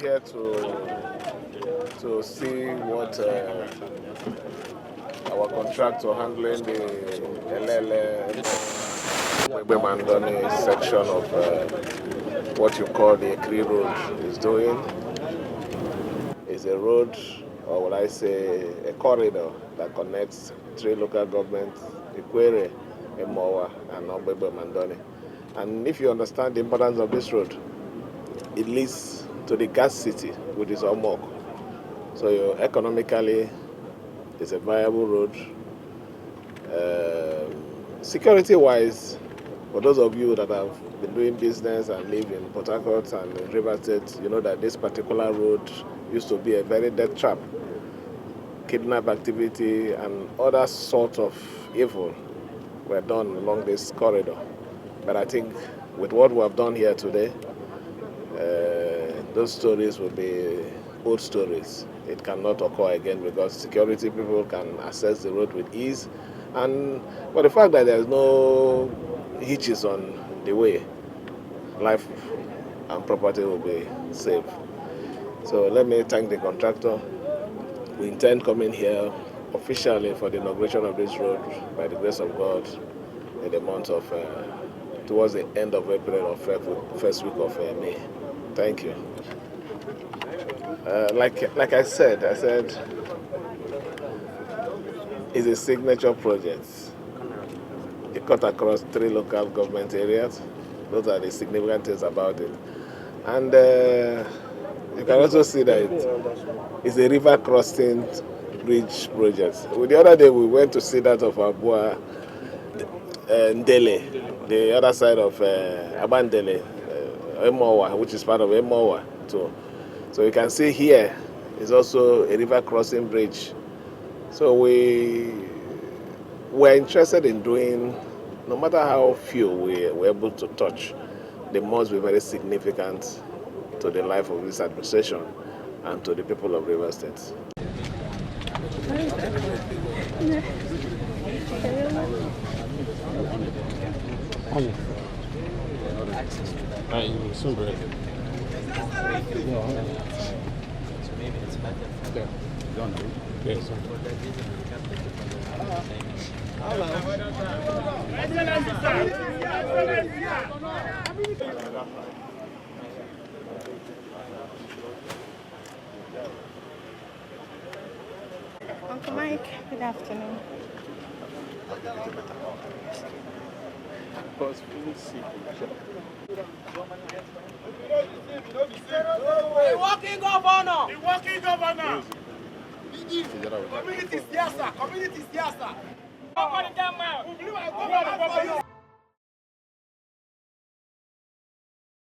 here to see what our contractor handling the Elele Ubimini section of what you call the Ikiri Road is doing. It's a road, or would I say a corridor that connects three local governments, Ikiri, Emowa, and Ubimini. And if you understand the importance of this road, it leads to the gas city, which is Omoku. So economically, it's a viable road. Security-wise, for those of you that have been doing business and live in Port Harcourt and in River State, you know that this particular road used to be a very death trap. Kidnap activity and other sorts of evil were done along this corridor. But I think with what we have done here today, those stories will be old stories. It cannot occur again because security people can access the road with ease. And for the fact that there's no hitches on the way, life and property will be safe. So let me thank the contractor. We intend coming here officially for the inauguration of this road by the grace of God in the month of, towards the end of April or first week of May. Thank you. Like I said, it's a signature project. It cut across three local government areas. Those are the significant things about it. And you can also see that it's a river crossing bridge project. The other day we went to see that of Abua Ndele, the other side of Abandele, Emowa, which is part of Emowa too. So you can see here is also a river crossing bridge. So we're interested in doing, no matter how few we're able to touch, they must be very significant to the life of this administration and to the people of River State. Uncle Mike, good afternoon. The working governor. The working governor. Community siasa. Community siasa.